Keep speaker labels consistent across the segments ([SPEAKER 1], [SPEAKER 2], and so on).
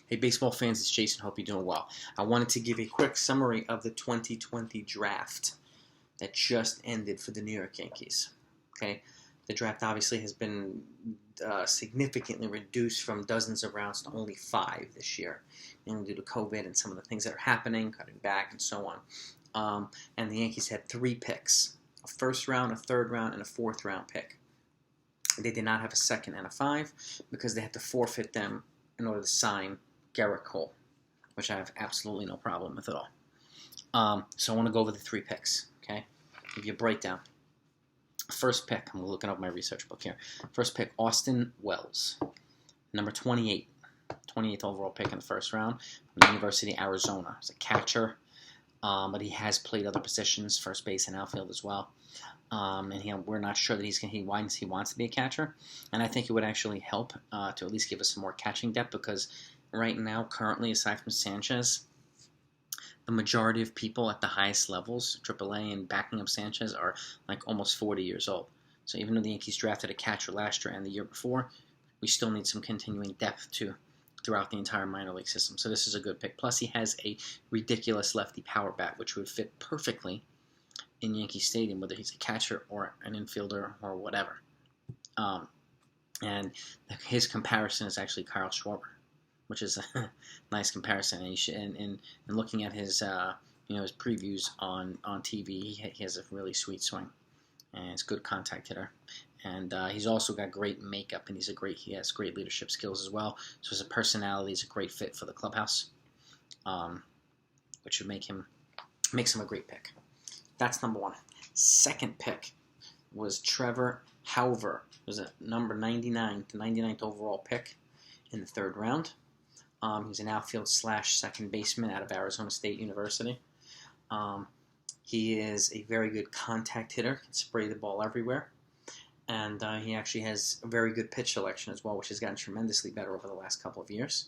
[SPEAKER 1] Hey, baseball fans, it's Jason. Hope you're doing well. I wanted to give a quick summary of the 2020 draft that just ended for the New York Yankees. Okay, the draft obviously has been significantly reduced from dozens of rounds to only 5 this year, due to COVID and some of the things that are happening, cutting back, and so on. And the Yankees had 3 picks: a first round, a third round, and a fourth round pick. They did not have a second and a 5 because they had to forfeit them in order to sign Garrett Cole, which I have absolutely no problem with at all. So I want to go over the 3 picks, okay? Give you a breakdown. First pick, I'm looking up my research book here. First pick, Austin Wells, number 28, 28th overall pick in the first round from the University of Arizona. He's a catcher, but he has played other positions, first base and outfield as well. And we're not sure that he wants to be a catcher, and I think it would actually help to at least give us some more catching depth, because right now, currently, aside from Sanchez, the majority of people at the highest levels, AAA and backing up Sanchez, are like almost 40 years old. So even though the Yankees drafted a catcher last year and the year before, we still need some continuing depth throughout the entire minor league system. So this is a good pick. Plus, he has a ridiculous lefty power bat, which would fit perfectly in Yankee Stadium, whether he's a catcher or an infielder or whatever. And his comparison is actually Kyle Schwarber, which is a nice comparison. And looking at his his previews on TV, he has a really sweet swing, and he's a good contact hitter. And he's also got great makeup, and he has great leadership skills as well. So as a personality, he's a great fit for the clubhouse, which would makes him a great pick. That's number 1. Second pick was Trevor Hauver. It was a number 99, the 99th overall pick in the 3rd round. He's an outfield / second baseman out of Arizona State University. He is a very good contact hitter, can spray the ball everywhere. And he actually has a very good pitch selection as well, which has gotten tremendously better over the last couple of years.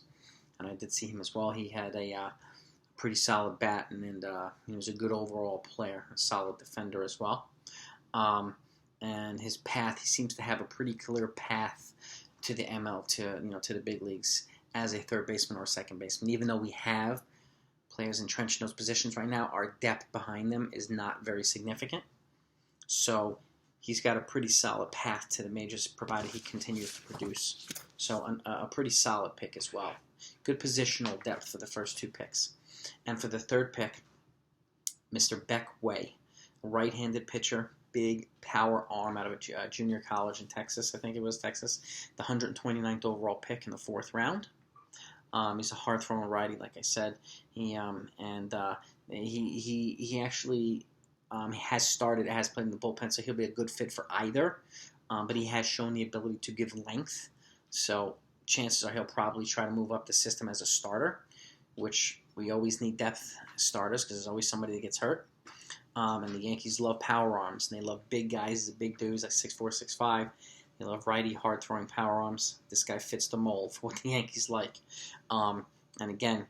[SPEAKER 1] And I did see him as well. He had a pretty solid bat, and he was a good overall player, a solid defender as well. And his path, he seems to have a pretty clear path to the to the big leagues as a third baseman or a second baseman. Even though we have players entrenched in those positions right now, our depth behind them is not very significant. So he's got a pretty solid path to the majors, provided he continues to produce. So a pretty solid pick as well. Good positional depth for the first 2 picks. And for the 3rd pick, Mr. Beck Way, right-handed pitcher, big power arm out of a junior college in Texas. I think it was Texas. The 129th overall pick in the 4th round. He's a hard-throwing righty, like I said. He actually has played in the bullpen, so he'll be a good fit for either. But he has shown the ability to give length, so chances are he'll probably try to move up the system as a starter, which we always need depth starters because there's always somebody that gets hurt. And the Yankees love power arms, and they love big guys, big dudes like 6'4", 6'5". They love righty, hard-throwing power arms. This guy fits the mold for what the Yankees like. And again,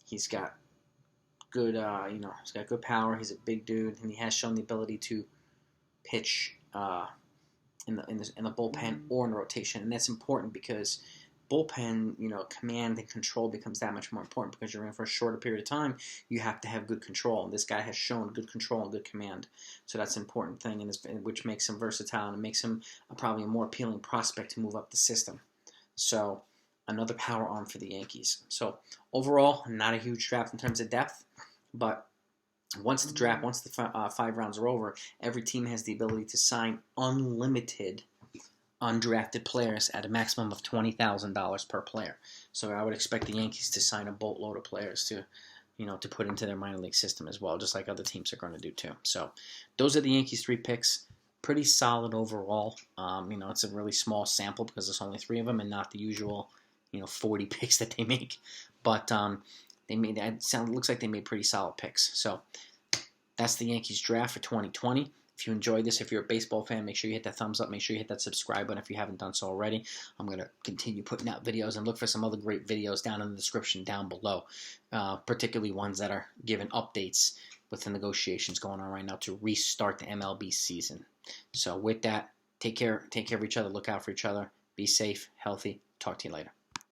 [SPEAKER 1] he's got good, he's got good power. He's a big dude, and he has shown the ability to pitch in the bullpen or in rotation, and that's important because bullpen, command and control becomes that much more important because you're in for a shorter period of time. You have to have good control, and this guy has shown good control and good command. So that's an important thing, which makes him versatile and makes him probably a more appealing prospect to move up the system. So another power arm for the Yankees. So overall, not a huge draft in terms of depth, but once the 5 rounds are over, every team has the ability to sign unlimited undrafted players at a maximum of $20,000 per player. So I would expect the Yankees to sign a boatload of players to put into their minor league system as well, just like other teams are going to do too. So those are the Yankees' 3 picks. Pretty solid overall. It's a really small sample because there's only 3 of them and not the usual 40 picks that they make. But looks like they made pretty solid picks. So that's the Yankees draft for 2020. If you enjoyed this, if you're a baseball fan, make sure you hit that thumbs up. Make sure you hit that subscribe button if you haven't done so already. I'm going to continue putting out videos, and look for some other great videos down in the description down below, particularly ones that are giving updates with the negotiations going on right now to restart the MLB season. So with that, take care of each other, look out for each other, be safe, healthy. Talk to you later.